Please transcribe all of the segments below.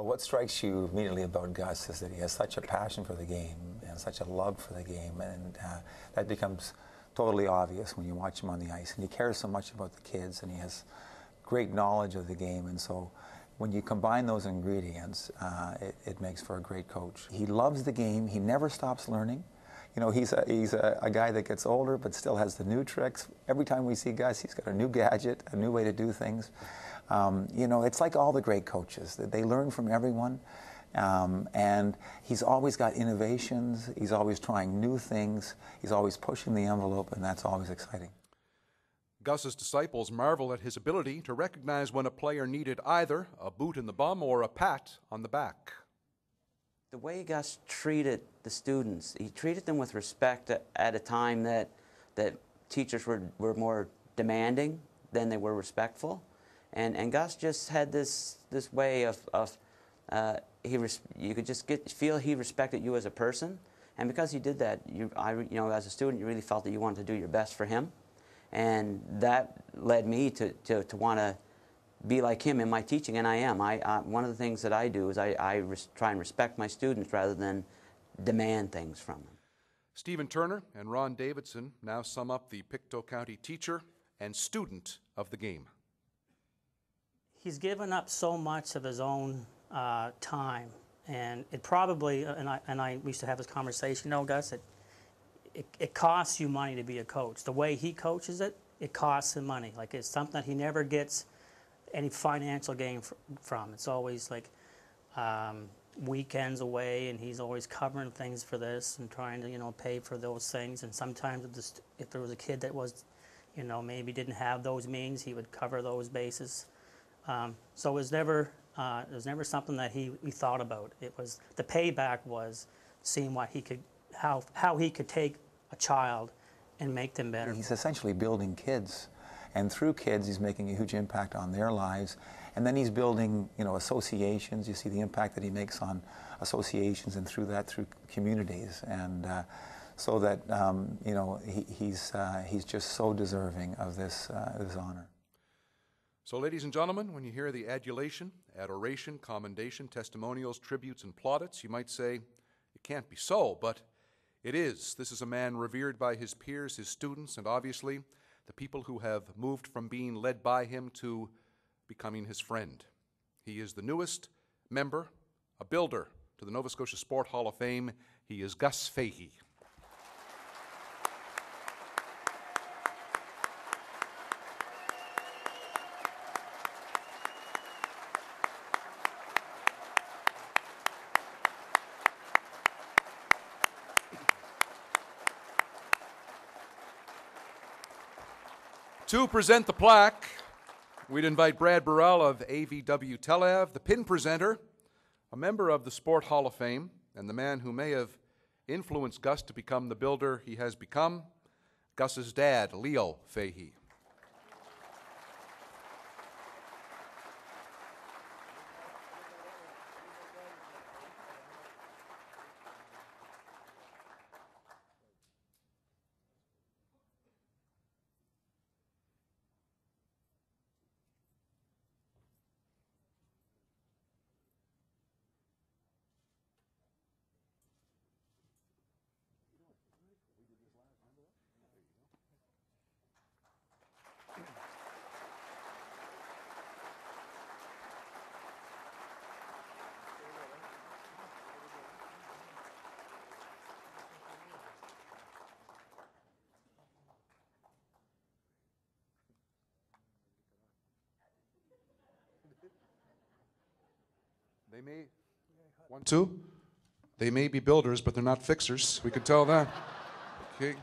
Well, what strikes you immediately about Gus is that he has such a passion for the game and such a love for the game, and that becomes totally obvious when you watch him on the ice. And he cares so much about the kids, and he has great knowledge of the game, and so when you combine those ingredients, it makes for a great coach. He loves the game. He never stops learning. You know, he's a guy that gets older but still has the new tricks. Every time we see Gus, he's got a new gadget, a new way to do things. You know, it's like all the great coaches. They learn from everyone, and he's always got innovations. He's always trying new things. He's always pushing the envelope, and that's always exciting. Gus's disciples marvel at his ability to recognize when a player needed either a boot in the bum or a pat on the back. The way Gus treated the students, he treated them with respect at a time that teachers were more demanding than they were respectful. And Gus just had this way of you could just feel he respected you as a person, and because he did that, you know, as a student, you really felt that you wanted to do your best for him, and that led me to want to be like him in my teaching, and I am. One of the things that I do is I try and respect my students rather than demand things from them. Stephen Turner and Ron Davidson now sum up the Pictou County teacher and student of the game. He's given up so much of his own time, and it probably, we used to have this conversation, no, Gus, it costs you money to be a coach. The way he coaches it, it costs him money. Like, it's something that he never gets any financial gain from. It's always like weekends away, and he's always covering things for this and trying to, you know, pay for those things. And sometimes if there was a kid that was, you know, maybe didn't have those means, he would cover those bases. So it was never something that he thought about. It was, the payback was seeing what he could, how he could take a child and make them better. He's essentially building kids, and through kids he's making a huge impact on their lives. And then he's building, you know, associations. You see the impact that he makes on associations, and through that, through communities, and so that you know, he's just so deserving of this honor. So, ladies and gentlemen, when you hear the adulation, adoration, commendation, testimonials, tributes, and plaudits, you might say, it can't be so, but it is. This is a man revered by his peers, his students, and obviously the people who have moved from being led by him to becoming his friend. He is the newest member, a builder to the Nova Scotia Sport Hall of Fame. He is Gus Fahey. To present the plaque, we'd invite Brad Burrell of AVW Telev, the pin presenter, a member of the Sport Hall of Fame, and the man who may have influenced Gus to become the builder he has become, Gus's dad, Leo Fahey. They may, 1, 2, they may be builders, but they're not fixers. We can tell that. Okay,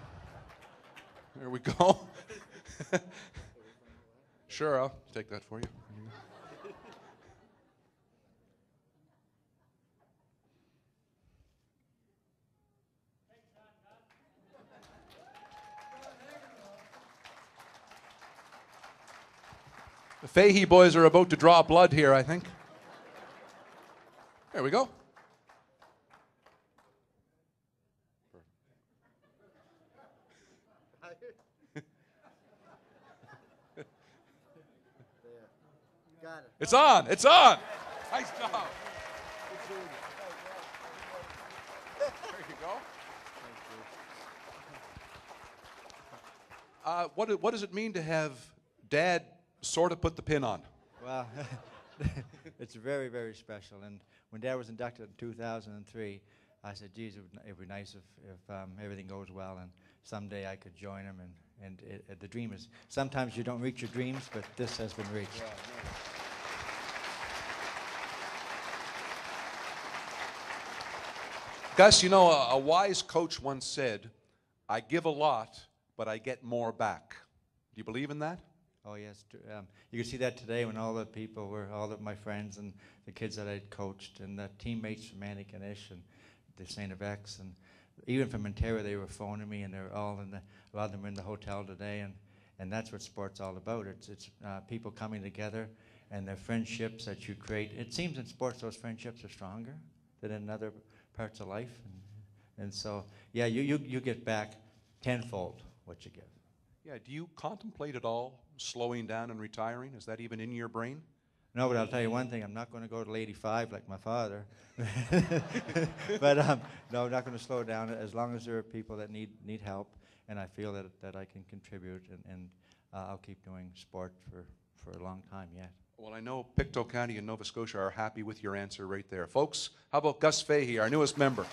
there we go. Sure, I'll take that for you. The Fahey boys are about to draw blood here, I think. There we go. Got it. It's on. It's on. Nice job. There you go. What does it mean to have Dad sort of put the pin on? Well, it's very, very special. And when Dad was inducted in 2003, I said, geez, it would be nice if everything goes well and someday I could join him. And the dream is, sometimes you don't reach your dreams, but this has been reached. Yeah, Gus, you know, a wise coach once said, I give a lot, but I get more back. Do you believe in that? Oh, yes. You can see that today when all the people were, all of my friends and the kids that I coached and the teammates from Antigonish and the St. of X, and even from Ontario, they were phoning me, and they're all in a lot of them are in the hotel today, and that's what sport's all about. It's people coming together and the friendships that you create. It seems in sports those friendships are stronger than in other parts of life, and so yeah, you get back tenfold what you give. Yeah. Do you contemplate at all slowing down and retiring? Is that even in your brain? No, but I'll tell you one thing, I'm not going to go to 85 like my father. But no, I'm not going to slow down as long as there are people that need help, and I feel that I can contribute, and I'll keep doing sport for a long time yet. Well, I know Pictou County and Nova Scotia are happy with your answer right there. Folks, how about Gus Fahey, our newest member?